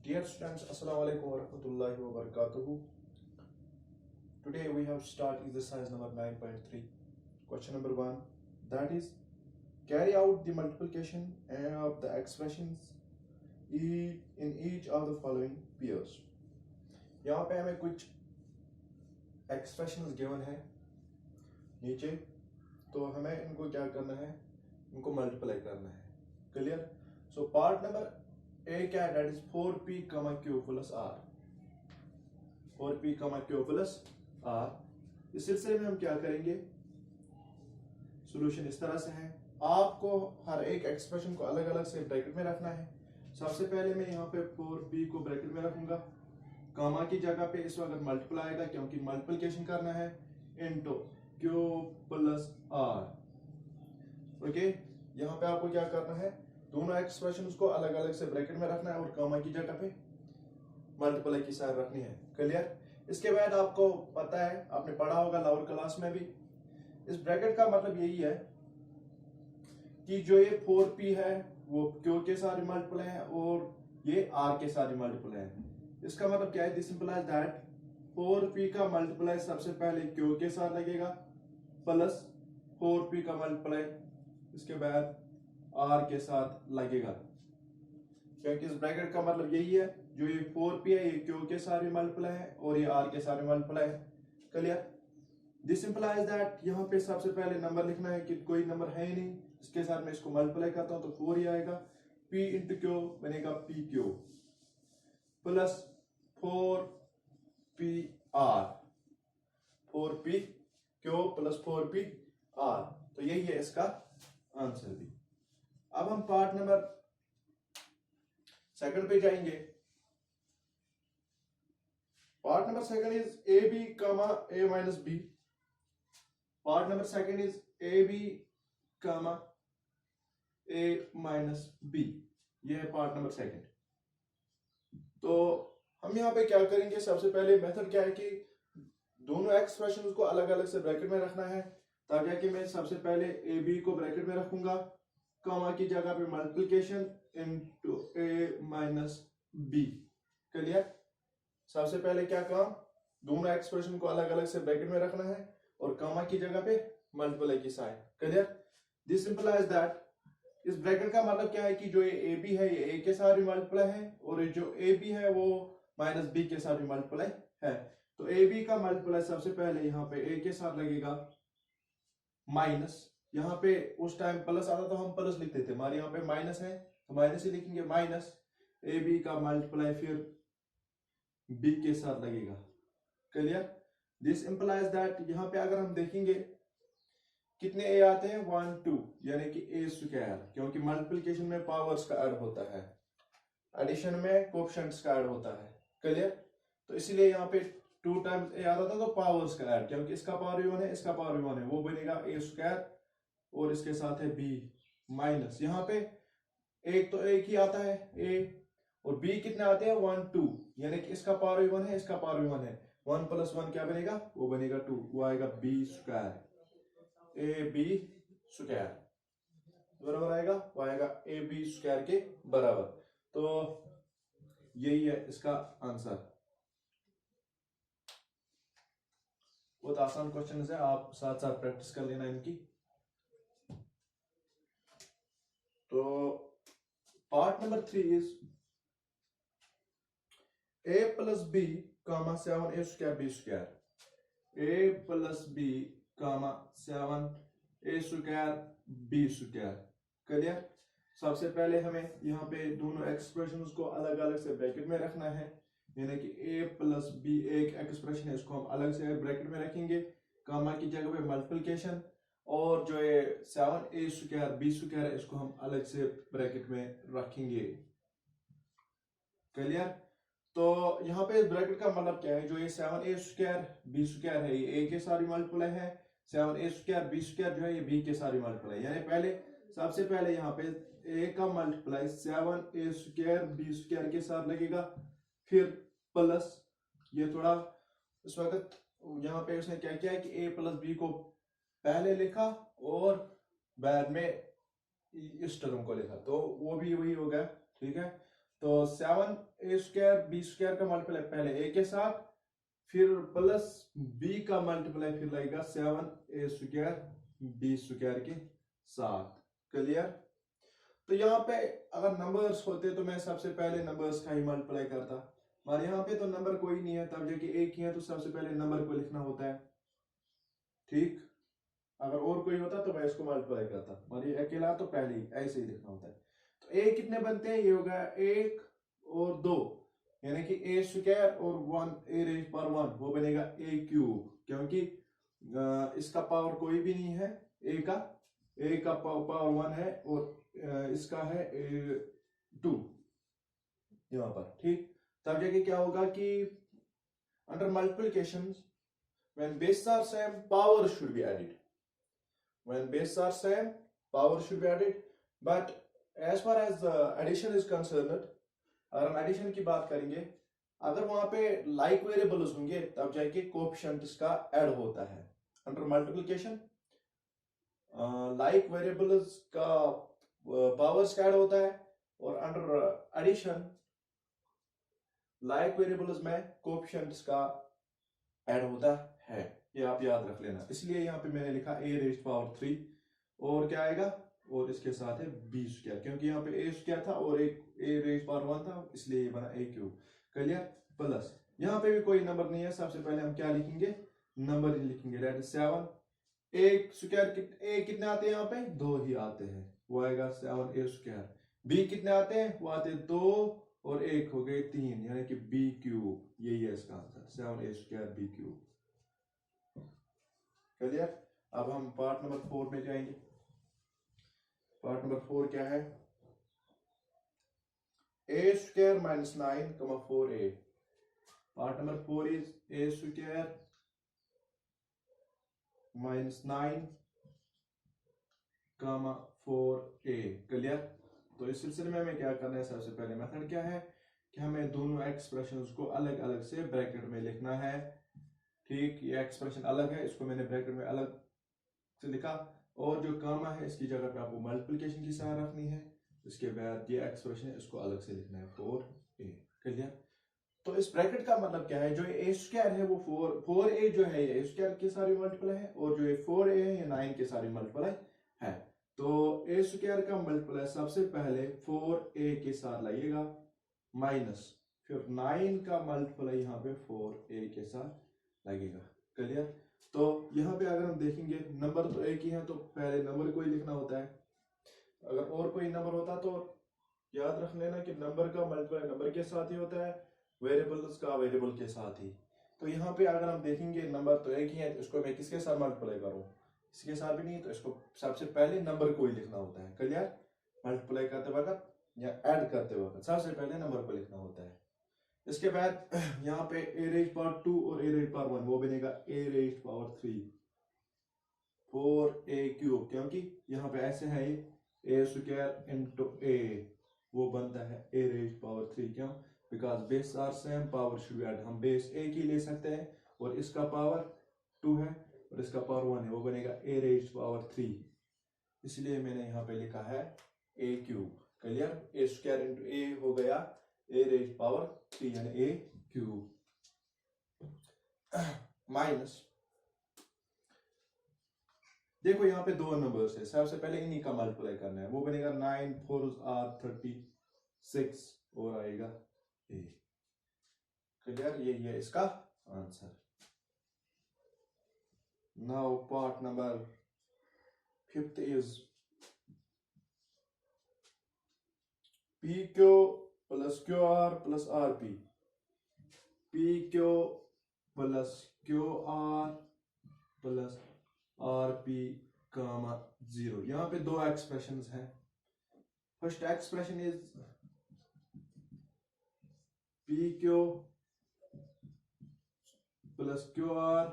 Dear students, Assalamu alaikum wa rahmatullahi wa barakatuhu. Today we have start exercise number 9.3. Question number 1, that is carry out the multiplication of the expressions in each of the following pairs. यहाँ पे हमें कुछ expressions given है नीचे, तो हमें इनको क्या करना है, इनको multiply करना है. Clear? So part number A क्या है, that is 4p, q plus r. 4p, q plus r. इस सिलसिले में हम क्या करेंगे, सॉल्यूशन इस तरह से है. आपको हर एक एक्सप्रेशन को अलग अलग से ब्रैकेट में रखना है. सबसे पहले मैं यहाँ पे 4p को ब्रैकेट में रखूंगा, कामा की जगह पे इस वक्त मल्टीप्लाई आएगा क्योंकि मल्टीप्लिकेशन करना है, into q plus r. Okay, यहाँ पे आपको क्या करना है, दोनों एक्सप्रेशन को अलग अलग से ब्रैकेट में रखना है और कामा की जगह पे मल्टीप्लाई की साइन रखनी है. क्लियर? इसके बाद आपको पता है, आपने पढ़ा होगा लोअर क्लास में भी, इस ब्रैकेट का मतलब यही है कि जो ये 4p है वो q के साथ मल्टीप्लाई है और ये r के साथ मल्टीप्लाई है. इसका मतलब क्या है, दिस इंप्लाइज दैट 4p का मल्टीप्लाई सबसे पहले q के साथ लगेगा प्लस 4p का मल्टीप्लाई इसके बाद r के साथ लगेगा, क्योंकि इस ब्रैकेट का मतलब यही है, जो ये 4p है ये q के साथ मल्टीप्लाई है और ये r के साथ मल्टीप्लाई है. क्लियर? दिस इंप्लाइज दैट यहाँ पे सबसे पहले नंबर लिखना है कि कोई नंबर है ही नहीं, इसके साथ मैं इसको मल्टीप्लाई करता हूं तो 4 ही आएगा. p इंटू q बनेगा pq plus 4pr, 4pq plus 4pr. तो यही है इसका आंसर भी. अब हम पार्ट नंबर सेकंड पे जाएंगे. Part number second is ab comma a minus b. Part number second is ab comma a minus b. ये है पार्ट नंबर सेकंड. तो हम यहाँ पे क्या करेंगे, सबसे पहले मेथड क्या है कि दोनों एक्सप्रेशन को अलग अलग से ब्रैकेट में रखना है. ताकि कि मैं सबसे पहले ab को ब्रैकेट में रखूंगा, कामा की जगह पे multiplication into a minus b. Clear? सबसे पहले क्या काम, दोनों एक्सप्रेशन को अलग अलग से ब्रैकेट में रखना है और कामा की जगह पे मल्टीप्लाई की sign. Clear? This implies that, इस ब्रैकेट का मतलब क्या है कि जो ये ab है ये a के साथ भी मल्टीप्लाई है और ये जो ab है वो माइनस b के साथ भी मल्टीप्लाई है. तो ab का मल्टीप्लाई सबसे पहले यहाँ पे a के साथ लगेगा माइनस, यहाँ पे उस टाइम प्लस आता तो हम प्लस लिखते थे, हमारे यहाँ पे माइनस है तो माइनस ही लिखेंगे. माइनस ए बी का मल्टीप्लाई फिर बी के साथ लगेगा. क्लियर? दिस इंप्लाइज दैट यहाँ पे अगर हम देखेंगे कितने ए आते हैं, 1 2, यानी कि ए स्क्वायर, क्योंकि मल्टीप्लिकेशन में पावर्स का ऐड होता है, एडिशन में कोएफिशिएंट्स का ऐड होता है. क्लियर? तो इसीलिए यहाँ पे 2 टाइम्स ए आता था तो पावर्स का ऐड, क्योंकि इसका पावर भी 1 है इसका पावर भी 1 है, वो बनेगा ए स्क्वायर और इसके साथ है b माइनस. यहाँ पे एक तो एक ही आता है a और b कितने आते हैं, 1 2, यानी कि इसका पावर भी 1 है इसका पावर भी 1 है. 1 प्लस 1 क्या बनेगा, वो बनेगा 2, वो आएगा b square, a b square बराबर आएगा, वो आएगा a b स्क्वायर के बराबर. तो यही है इसका आंसर. बहुत आसान क्वेश्चन है, आप साथ साथ प्रैक्टिस कर लेना इनकी. तो part number 3 is a plus b comma 7 a square b square. a plus b comma 7 a square b square. Clear? सबसे पहले हमें यहाँ पे दोनों एक्सप्रेशंस को अलग अलग से ब्रैकेट में रखना है, यानी कि a प्लस b एक एक्सप्रेशन है इसको हम अलग से ब्रैकेट में रखेंगे, कामा की जगह पे मल्टीप्लिकेशन, और जो ये 7a स्क्वायर b स्क्वायर है इसको हम अलग से ब्रैकेट में रखेंगे. क्लियर? तो यहाँ पे ब्रैकेट का मतलब क्या है, जो ये 7a स्क्वायर b स्क्वायर है ये a के साथ मल्टीप्लाई है, 7a स्क्वायर b स्क्वायर जो है ये b के साथ मल्टीप्लाई, यानी पहले सबसे पहले यहाँ पे a का multiply 7a square b square के साथ लगेगा, फिर प्लस ये थोड़ा इस वक्त यहाँ पे उसने क्या किया कि a प्लस b को पहले लिखा और बाद में इस टर्म को लिखा, तो वो भी वही हो गया. ठीक है? तो 7a² b² का मल्टीप्लाई पहले a के साथ, फिर प्लस b का मल्टीप्लाई फिर लगेगा 7a² b² के साथ। क्लियर? तो यहाँ पे अगर नंबर्स होते तो मैं सबसे पहले नंबर्स का ही मल्टीप्लाई करता, और यहाँ पे तो नंबर कोई नहीं है, तब जाके एक ही है, तो सबसे पहले नंबर को लिखना होता है। ठीक, अगर और कोई होता तो मैं इसको मल्टीप्लाई करता, और ये अकेला तो पहले ही ऐसे ही लिखना होता है। तो ए कितने बनते हैं? ये होगा 1 और 2, यानी कि a² और 1 a⁻1 वो बनेगा a³, क्योंकि इसका पावर कोई भी नहीं है, a का पावर 1 है और इसका है 2 यहाँ पर। ठीक, तब जाके क्या होगा कि under multiplication when bases are same power should be added, when bases are same power should be added, but as far as addition is concerned, अगर हम एडिशन की बात करेंगे, अगर वहां पे लाइक वेरिएबल्स होंगे तब जाके कोएफिशिएंट इसका ऐड होता है। अंडर मल्टीप्लिकेशन लाइक वेरिएबल्स का पावर्स ऐड होता है, और अंडर एडिशन लाइक वेरिएबल्स में कोएफिशिएंट्स का ऐड होता है। ये आप याद रख लेना, इसलिए यहाँ पे मैंने लिखा a⁻3 और क्या आएगा, और इसके साथ है b², क्योंकि यहाँ पे a² था और एक a⁻1 था, इसलिए ये बना a³। क्लियर? प्लस यहाँ पे भी कोई नंबर नहीं है, सबसे पहले हम क्या लिखेंगे? नंबर ही लिखेंगे। दैट इज 7 a² कितने आते हैं? यहाँ पे 2 ही आते हैं, वो आएगा 7a²। b कितने आते हैं? वो आते हैं 2 और 1 हो गए 3, यानी कि b³। यही है इसका आंसर, 7a² b³। क्लियर? अब हम पार्ट नंबर 4 में जाएंगे। पार्ट नंबर 4 क्या है? a² - 9, 4a। Part number 4 is a² - 9, 4a। Clear? तो इस सिलसिले में हमें क्या करना है? सबसे पहले मेथड क्या है कि हमें दोनों एक्सप्रेशंस को अलग अलग से ब्रैकेट में लिखना है। ठीक, ये एक्सप्रेशन अलग है, इसको मैंने ब्रैकेट में अलग से लिखा, और जो कामा है इसकी जगह पे आपको मल्टीप्लिकेशन की साइन रखनी है। इसके बाद ये एक्सप्रेशन है, इसको अलग से लिखना है 4a। क्लियर? तो इस ब्रैकेट का मतलब क्या है? जो a² है वो 4a जो है ये a² के सारी मल्टीप्लाई है, और जो ये 4a है ये 9 के सारी मल्टीप्लाई है। तो a² का मल्टीप्लाई सबसे पहले 4a के साथ लगेगा, माइनस फिर 9 का मल्टीप्लाई यहाँ पे 4a के साथ लगेगा। क्लियर? तो यहाँ पे अगर हम देखेंगे नंबर तो एक ही है, तो पहले नंबर को ही लिखना होता है। अगर और कोई नंबर होता तो याद रख लेना कि नंबर का मल्टीप्लाई नंबर के साथ ही होता है, वेरिएबल्स का वेरिएबल के साथ ही। तो यहाँ पे अगर हम देखेंगे नंबर तो एक ही है, तो इसको मैं किसके साथ मल्टीप्लाई करूँ? इसके साथ भी नहीं, तो इसको सबसे पहले नंबर को ही लिखना होता है। क्लियर? मल्टीप्लाई करते वक्त या ऐड करते वक्त सबसे पहले नंबर को लिखना होता है। इसके बाद यहाँ पे a⁻2 और a⁻1 वो बनेगा a⁻3 4a³, क्योंकि यहाँ पे ऐसे है a² into a, वो बनता है a⁻3। क्यों? Because base are same, power should be add. हम बेस एक ही ले सकते हैं, और इसका पावर 2 है और इसका पावर 1 है, वो बनेगा a⁻3, इसलिए मैंने यहाँ पे लिखा है a³। Clear? a² into a हो गया a⁻3 यानी a³ माइनस, देखो यहाँ पे दो नंबर्स है, सबसे पहले इन्हीं का मल्टीप्लाई करना है, वो बनेगा 9 4 are 36 और आएगा a। क्लियर? यही है इसका answer. Now part number 5 is PQ plus QR plus RP, PQ plus QR plus RP, 0। यहाँ पे दो एक्सप्रेशंस हैं। First expression is PQ plus QR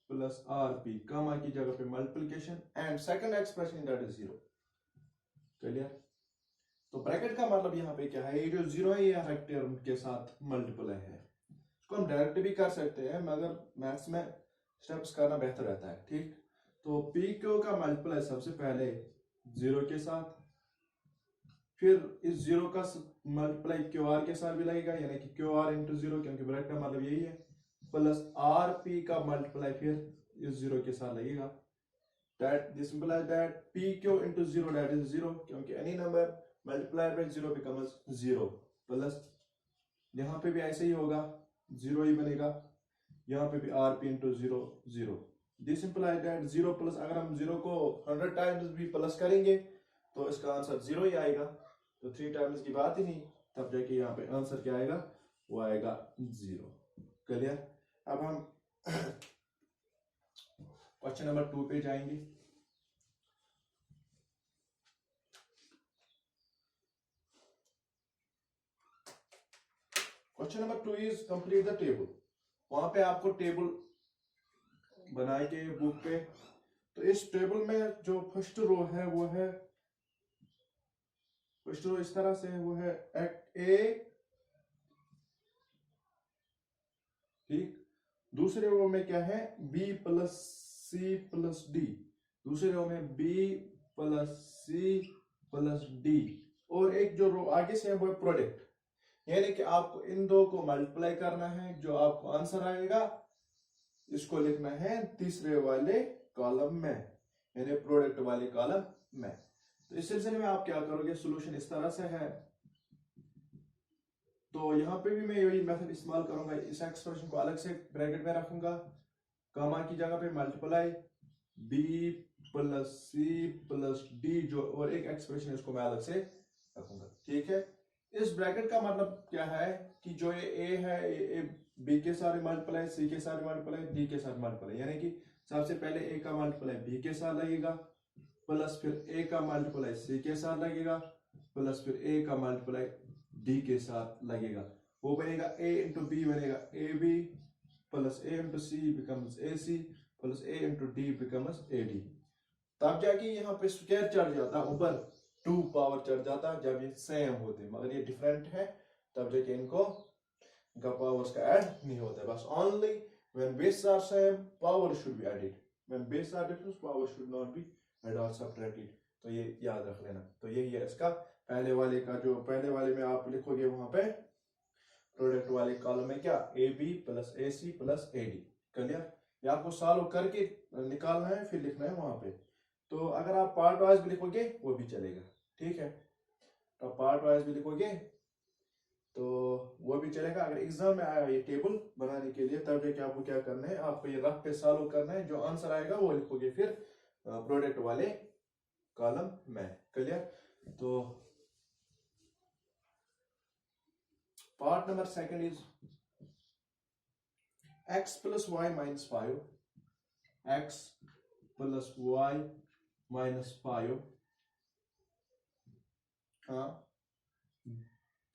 plus RP, कामा की जगह पे multiplication, and second expression that is 0। Clear? तो bracket का मतलब यहाँ पे क्या है? ये जो 0 है ये हर टर्म के साथ मल्टीप्लाई है। इसको हम डायरेक्ट भी कर सकते हैं, मगर मैथ्स में स्टेप्स करना बेहतर रहता है। ठीक, तो PQ का मल्टीप्लाई सबसे पहले 0 के साथ, फिर इस जीरो का मल्टीप्लाई क्यू आर के साथ भी लगेगा, यानी कि क्यू आर इंटू जीरो, क्योंकि ब्रैकेट का मतलब यही है, प्लस आर पी का मल्टीप्लाई फिर इस जीरो के साथ लगेगा। That this implies that p q into zero that is zero, क्योंकि any number multiply by zero becomes zero, plus यहाँ पे भी ऐसे ही होगा, जीरो ही बनेगा, यहाँ पे भी R P into zero zero. This implies that zero plus, अगर हम जीरो को 100 टाइम्स भी प्लस करेंगे तो इसका आंसर जीरो ही आएगा, तो 3 टाइम्स की बात ही नहीं, तब जाके यहाँ पे आंसर क्या आएगा, वो आएगा जीरो। क्लियर? अब हम क्वेश्चन नंबर 2 पे जाएंगे। Question number 2 is complete the table. वहां पे आपको टेबल बनाए के बुक पे, तो इस टेबल में जो फर्स्ट रो है वो है, फर्स्ट रो इस तरह से है, वो है ए, ठीक। दूसरे रो में क्या है, B plus C plus D, दूसरे रो में B plus C plus D, और एक जो रो आगे से है वो है प्रोडक्ट, यानी कि आपको इन दो को मल्टीप्लाई करना है, जो आपको आंसर आएगा इसको लिखना है तीसरे वाले कॉलम में, यानी प्रोडक्ट वाले कॉलम में। तो इस सिलसिले में आप क्या करोगे, सॉल्यूशन इस तरह से है, तो यहां पे भी मैं यही मेथड इस्तेमाल करूंगा, इस एक्सप्रेशन को अलग से ब्रैकेट में रखूंगा, कामा की जगह पे multiply B plus C plus D, जो और एक एक्सप्रेशन इसको मैं अलग से रखूंगा, ठीक है। इस ब्रैकेट का मतलब क्या है कि जो ये ए है, ए बी के साथ मल्टीप्लाई, सी के साथ मल्टीप्लाई, डी के साथ मल्टीप्लाई, यानी कि सबसे पहले ए का मल्टीप्लाई बी के साथ लगेगा, प्लस फिर ए का मल्टीप्लाई सी के साथ लगेगा, प्लस फिर ए का मल्टीप्लाई डी के साथ लगेगा, वो बनेगा ए इंटू बी बनेगा A B, plus A into C becomes A C, plus A into D becomes A D. तब जाके यहाँ पे स्क्वायर चढ़ जाता, ऊपर 2 पावर चढ़ जाता जब ये सेम होते, मगर ये डिफरेंट है तब जाके इनको पावर्स का ऐड नहीं होता, बस only when base are same power should be added, when base are different power should not be add और सब्ट्रैक्टेड। तो ये याद रख लेना। तो यही है इसका पहले वाले का, जो पहले वाले में आप लिखोगे वहां पे प्रोडक्ट वाले कॉलम में क्या, A B plus A C plus A D. Clear? ये आपको सॉल्व करके निकालना है, फिर लिखना है वहां पे। तो अगर आप पार्ट वाइज भी लिखोगे वो भी चलेगा, ठीक है। तो पार्ट वाइज भी लिखोगे तो वो भी चलेगा। अगर एग्जाम में आया ये टेबल बनाने के लिए, तब जाके आपको क्या करना है, आपको ये रफ पे सॉल्व करना है, जो आंसर आएगा वो लिखोगे फिर प्रोडक्ट वाले कॉलम में। क्लियर? तो part number second is x plus y minus 5, x plus y minus 5, हाँ,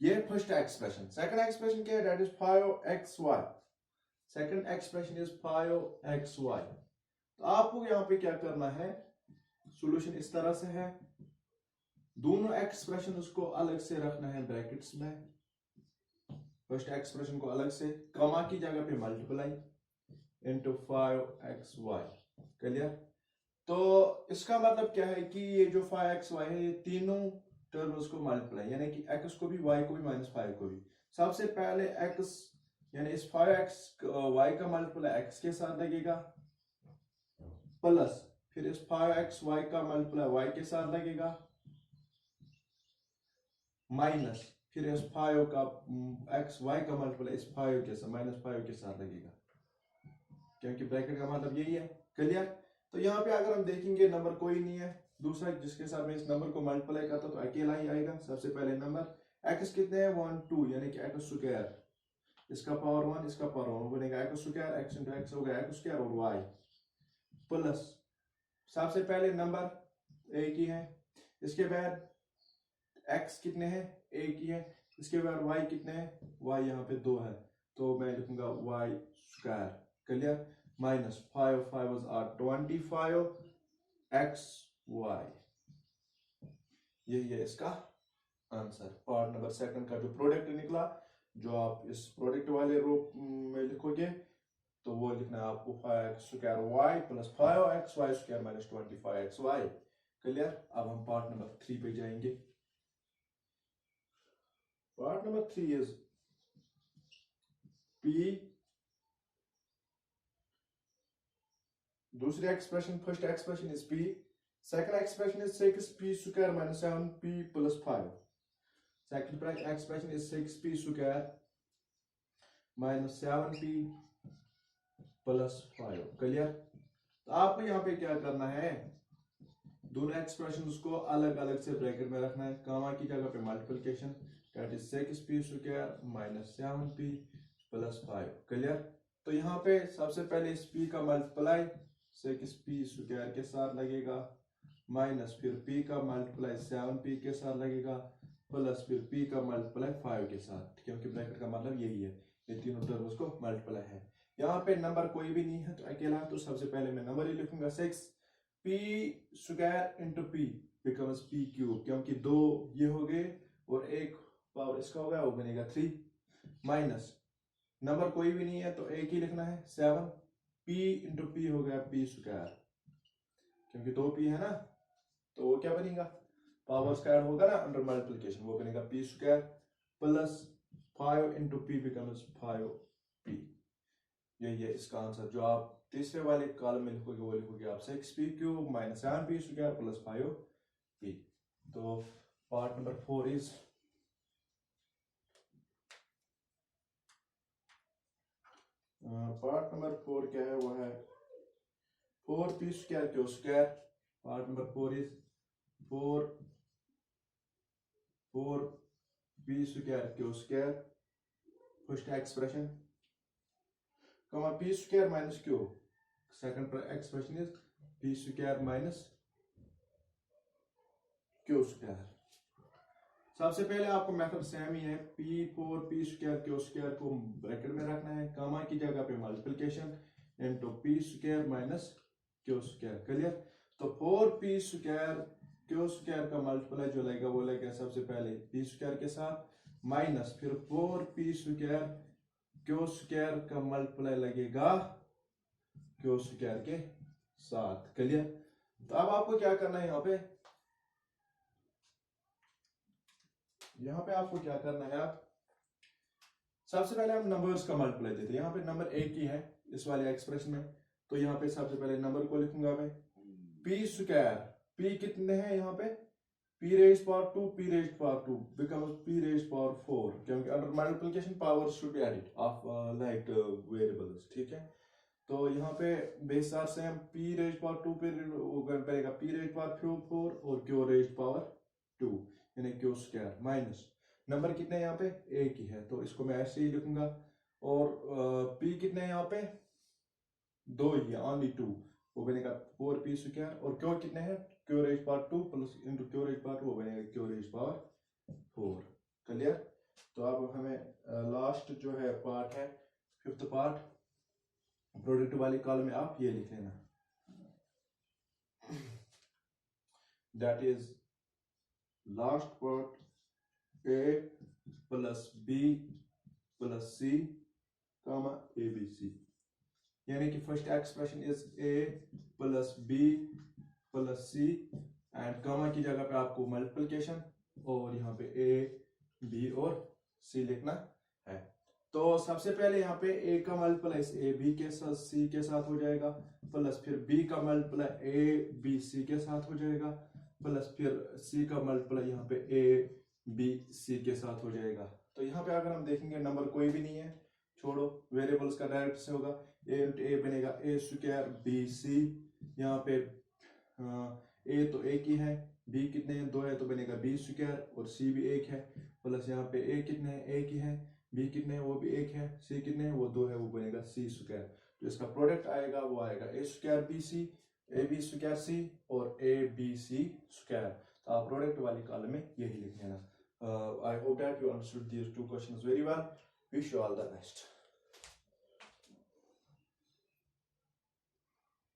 ये फर्स्ट एक्सप्रेशन। सेकंड एक्सप्रेशन क्या है, that is 5xy, second expression is 5xy। तो आपको यहां पे क्या करना है, सॉल्यूशन इस तरह से है, दोनों एक्सप्रेशन उसको अलग से रखना है ब्रैकेट्स में, फर्स्ट एक्सप्रेशन को अलग से, कमा की जगह पे मल्टीप्लाई इंटू 5xy। क्लियर? तो इसका मतलब क्या है कि ये जो 5xy है, ये तीनों टर्म्स को मल्टीप्लाई, यानी कि x को भी y को भी माइनस 5 को भी। सबसे पहले x यानी इस 5xy का मल्टीप्लाई x के साथ लगेगा, प्लस फिर इस 5xy का मल्टीप्लाई y के साथ लगेगा, माइनस फिर इस 5 का xy का मल्टीप्लाई इस 5 के साथ माइनस 5 के साथ लगेगा, क्योंकि ब्रैकेट का मतलब यही है। क्लियर? तो यहाँ पे अगर हम देखेंगे नंबर कोई नहीं है, दूसरा जिसके साथ मैं इस नंबर को मल्टीप्लाई करता तो अकेला ही आएगा। सबसे पहले नंबर x कितने हैं 1 2, यानी कि x स्क्वायर, इसका पावर 1 इसका पावर 1 बनेगा x square, x into x हो गया x स्क्वायर और y, प्लस सबसे पहले नंबर एक ही है, इसके बाद x कितने हैं एक ही है, इसके बाद y कितने हैं, y यहाँ पे 2 है, तो मैं लिखूंगा y square. Clear? Minus 5 5 are 25 xy, यही है इसका आंसर। पार्ट नंबर सेकंड का जो प्रोडक्ट निकला, जो आप इस प्रोडक्ट वाले रूप में लिखोगे तो वो लिखना है आपको 5x square y plus 5xy square minus 25xy। Clear? अब हम पार्ट नंबर 3 पे जाएंगे। Part number 3 is P. दूसरी expression, first expression is P. Second expression is 6P square minus 7P plus 5. Second expression is 6P square minus 7P plus 5. Clear? तो आपको यहाँ पे क्या करना है, दोनों एक्सप्रेशंस को अलग अलग से ब्रैकेट में रखना है. कामा की जगह पे multiplication, that is 6p square minus 7p plus 5. Clear? तो यहाँ पे सबसे पहले इस p का मल्टीप्लाई 6p स्क्वायर के साथ लगेगा, माइनस फिर p का मल्टीप्लाई 7p के साथ लगेगा, प्लस फिर p का मल्टीप्लाई 5 के साथ, क्योंकि ब्रैकेट का मतलब यही है, ये तीनों टर्म्स को मल्टीप्लाई है. यहाँ पे नंबर कोई भी नहीं है तो अकेला, तो सबसे पहले मैं नंबर ही लिखूंगा 6p square into p becomes p cube, क्योंकि दो ये हो गए और एक पावर इसका हो गया, वो बनेगा 3, माइनस नंबर कोई भी नहीं है तो एक ही लिखना है 7p इंटू p हो गया p स्क्वायर, क्योंकि दो p है ना, तो वो क्या बनेगा, पावर स्क्वायर होगा ना अंडर मल्टीप्लिकेशन, वो बनेगा p square plus 5 into p becomes 5p. यही है इसका आंसर. जो आप तीसरे वाले कॉलम में लिखोगे वो लिखोगे आप 6p cube minus 7p square plus 5p. तो part number 4 is part number 4 क्या है, वो है 4p square Q square. Part number 4 is 4p square Q square. First expression, comma p square minus q. Second expression is p square minus q square. सबसे पहले आपको method same ही है, p square q square को bracket में रखना है, कामा की जगह पे multiplication into p square minus q square. Clear? तो 4p square q square का मल्टीप्लाई जो लगेगा वो लगेगा सबसे पहले p square के साथ, माइनस फिर 4p square क्यू स्क्वायर का मल्टीप्लाई लगेगा क्यू स्क्वायर के साथ. क्लियर? तो अब आपको क्या करना है, यहाँ पे आपको क्या करना है, आप सबसे पहले हम नंबर्स का मल्टीप्लाई देते हैं. यहाँ पे नंबर एक ही है इस वाले एक्सप्रेशन में, तो यहाँ पे सबसे पहले नंबर को लिखूंगा मैं p स्क्वायर. p कितने हैं यहाँ पे, p raised power 2 p raised power 2 becomes p raised power 4, क्योंकि under multiplication power should be added of like variables. ठीक है? तो यहाँ पे बेस आर से हम p raised power 2 पे बनेगा p raised power 4 और q raised power 2 यानी q स्क्वायर, माइनस नंबर कितने यहाँ पे एक ही है, तो इसको मैं ऐसे ही लिखूंगा. और p कितने हैं यहाँ पे, दो ही है, ओनली 2, वो बनेगा 4p स्क्वायर. और q कितने हैं, q raised power 2 plus into q raised power 2, वो बनेगा q raised power 4. क्लियर? तो अब हमें लास्ट जो है पार्ट है, फिफ्थ पार्ट, प्रोडक्ट वाली कॉलम में आप ये लिख लेना, that is last part a plus b plus c comma abc. यानी कि first expression is a plus b plus c and comma की जगह पे आपको मल्टीप्लिकेशन और यहाँ पे a b और c लिखना है. तो सबसे पहले यहाँ पे a का मल्टीप्लाई a b के साथ c के साथ हो जाएगा, प्लस फिर b का मल्टीप्लाई a b c के साथ हो जाएगा, प्लस फिर c का मल्टीप्लाई यहाँ पे a b c के साथ हो जाएगा. तो यहाँ पे अगर हम देखेंगे नंबर कोई भी नहीं है, छोड़ो, वेरिएबल्स का डायरेक्ट से होगा, a इंटू a बनेगा a स्क्वायर b c. यहाँ पे a तो एक ही है, b कितने हैं, दो है, तो बनेगा b स्क्वायर, और c भी एक है, प्लस यहाँ पे a कितने हैं, एक ही है, b कितने हैं, वो भी एक है, c कितने हैं, वो दो है, वो बनेगा c स्क्वायर. तो इसका प्रोडक्ट आएगा, वो आएगा a square b c, a b square c और a b c स्क्वायर. तो आप प्रोडक्ट वाली कॉलम में यही लिख लेना. I hope that you understood these two questions very well. Wish you all the best.